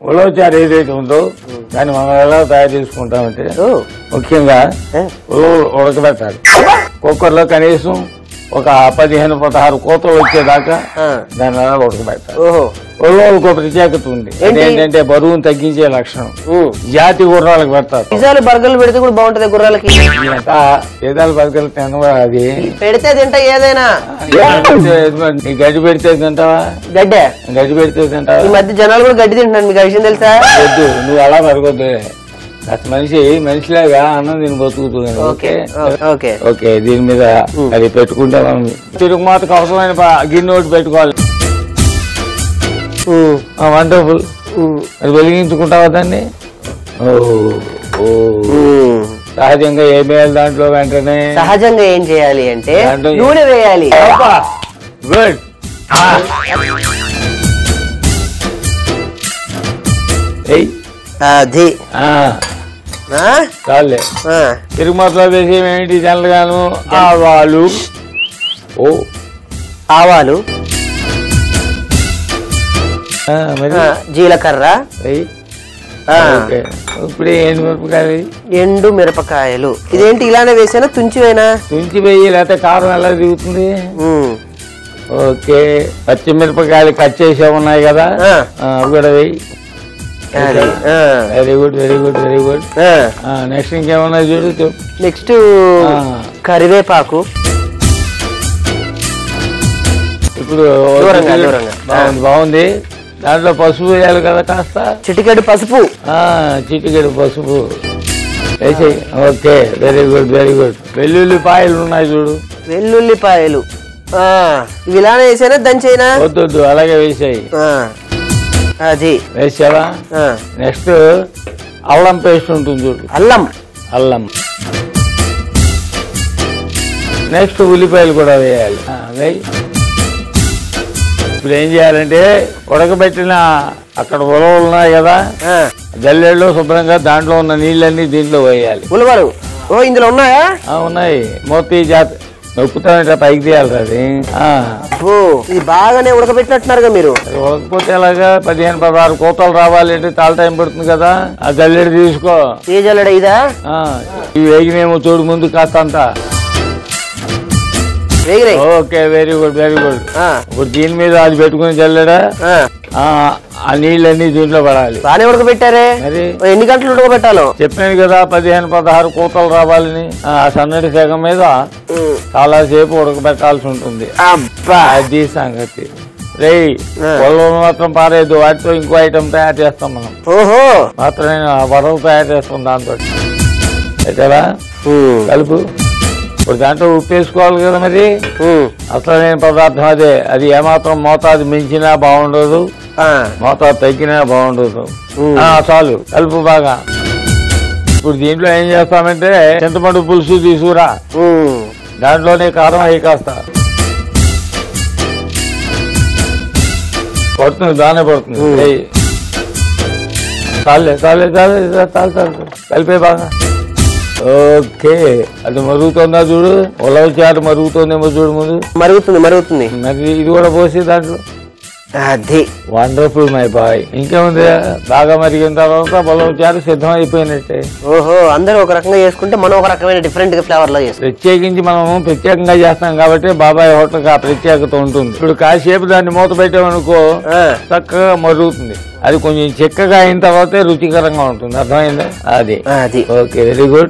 ఉలవచారు ఏదైతే ఉందో దాన్ని మనం ఎలా తయారు చేసుకుంటామంటే ముఖ్యంగా ఉలవలు ఉడకబెట్టాలి. కుక్కర్లో కనీసం ఒక 15-16 కోతలు వచ్చేదాకా దాన్ని ఎలా ఉడకబెట్టాలి. ఉలవలకు ఒక ప్రత్యేకత ఉంది, ఏంటంటే బరువును తగ్గించే లక్షణం. జాతి గుర్రాలకు పెడతారు. పిజ్జాలు బర్గర్లు పెడితే కూడా బాగుంటది గుర్రాలకి. ఏదాలు బర్గర్లు తినవా? అది పెడితే తింటా ఏదైనా. గడ్డి పెడితే తింటావా? గడ్డే గడ్డి పెడితే తింటావా? ఈ మధ్య జనాలు కూడా గడ్డి తింటున్నాను, మీకు విషయం తెలుసా? వద్దు, నువ్వు అలా పెరగొద్దు. మనిషిలాగా అన్నం దీన్ని బతుకుతుంది. ఓకే, దీని మీద అది పెట్టుకుంటే మనం తిరుగుమాతకు అవసరమైన గిన్నె ఒకటి పెట్టుకోవాలి. వండర్ఫుల్. అది వెలిగించుకుంటావా దాన్ని? సహజంగా ఏం వేయాలి దాంట్లో? వెంటనే సహజంగా ఏం చేయాలి అంటే నూనె వేయాలి. గుడ్. అది చాలే. తిరుగుమాతలో వేసి ఏంటి? జనలుగాను ఆవాలు. ఆవాలు, జీలకర్ర, ఇప్పుడు ఎండుమిరపకాయలు. ఎండు మిరపకాయలు. ఇదేంటి ఇలానే వేసానా? తుంచివేనా? తుంచి వేయి, లేకపోతే కారం ఎలా దిగుతుంది? ఓకే, పచ్చిమిరపకాయలు కట్ చేసే ఉన్నాయి కదా, అవి కూడా వేయి. Very good, very good, very good. Next ఇంకేమన్నా చూడు. నెక్స్ట్ కరివేపాకు. ఇప్పుడు బాగుంది. దాంట్లో పసుపు వేయాలి కదా కాస్త. చిటికెడు పసుపు. చిటికెడు పసుపు వేసేయి. Okay, very good, very good. వెల్లుల్లిపాయలు ఉన్నాయి చూడు. వెల్లుల్లిపాయలు ఇవి ఇలానే వేసానా దంచేనా? వద్దు, అలాగే వేసాయి. అది వేసావా? నెక్స్ట్ అల్లం పేస్ట్ ఉంటుంది చూడు. అల్లం. నెక్స్ట్ ఉల్లిపాయలు కూడా వేయాలి. వేయి. ఇప్పుడు ఏం చేయాలంటే ఉడకబెట్టిన అక్కడ ఉలవలు ఉన్నాయి కదా, జల్లెళ్ళు శుభ్రంగా దాంట్లో ఉన్న నీళ్ళన్నీ దీంట్లో వేయాలి. ఉలవలు ఇందులో ఉన్నాయా? ఉన్నాయి. మోతీ జాతి నొక్కుతానంటే పైకి తీయాలి. అది ఇది బాగానే ఉడకబెట్టినట్టున్నారుగా మీరు. ఉడకపోతే ఎలాగా? 15-16 కోతలు రావాలి అంటే చాలా టైం పడుతుంది కదా. ఆ జల్లెడ తీసుకో. ఏ జల్లెడ? ఇదా? ఇవి వేగినేమో చూడు ముందు కాస్త అంతా. Okay, very good, very good. ఇప్పుడు దీని మీద అది పెట్టుకుని జల్లెడ ఆ నీళ్ళన్నీ దీంట్లో పడాలి. బాగానే ఉడకబెట్టారే. మరి ఎన్ని గంటలు ఉడకబెట్టాలో చెప్పాను కదా, 15-16 కోతలు రావాలని. ఆ సన్నటి సెగ మీద చాలా సేపు ఉడకబెట్టాల్సి ఉంటుంది. అది సంగతి. రేయ్, పొలం మాత్రం పారేదు. వాటితో ఇంకో ఐటమ్ తయారు చేస్తాం మనం. మాత్రం వరలు తయారు చేస్తాం దాంతో. అయితేరా కలుపు. ఇప్పుడు దాంట్లో ఉప్పు వేసుకోవాలి కదా. మరి అసలైన పదార్థం అదే. అది ఏమాత్రం మోతాదు మించినా బాగుండదు, మోతాదు తగ్గినా బాగుండదు. చాలు, కలుపు బాగా. ఇప్పుడు దీంట్లో ఏం చేస్తామంటే చింతపండు పులుసు తీసుకురా. దాంట్లోనే కారం అయ్యి కాస్త పడుతుంది, బాగానే పడుతుంది. చాలే చాలే చాలే చాలు కలిపే బాగా. ఓకే, అది మరుగుతుందా చూడు. ఉలవచారు మరుగుతుందేమో చూడు ముందు. మరుగుతుంది. మరి ఇది కూడా పోసి దాంట్లో. అది వండర్ఫుల్ మై బాయ్. ఇంకేముంది? బాగా మరిగిన తర్వాత ఉలవచారు సిద్ధం అయిపోయినట్టే. అందరూ ఒక రకంగా చేసుకుంటే మనం ఒక రకమైన డిఫరెంట్ ఫ్లేవర్ లో చేస్తాం. ప్రత్యేకించి మనం ప్రత్యేకంగా చేస్తాం కాబట్టి బాబాయ్ హోటల్కి ఆ ప్రత్యేకత ఉంటుంది. ఇప్పుడు కాసేపు దాన్ని మూత పెట్టామనుకో చక్కగా మరుగుతుంది. అది కొంచెం చిక్కగా అయిన తర్వాతే రుచికరంగా ఉంటుంది. అర్థమైందా? అది ఓకే, వెరీ గుడ్.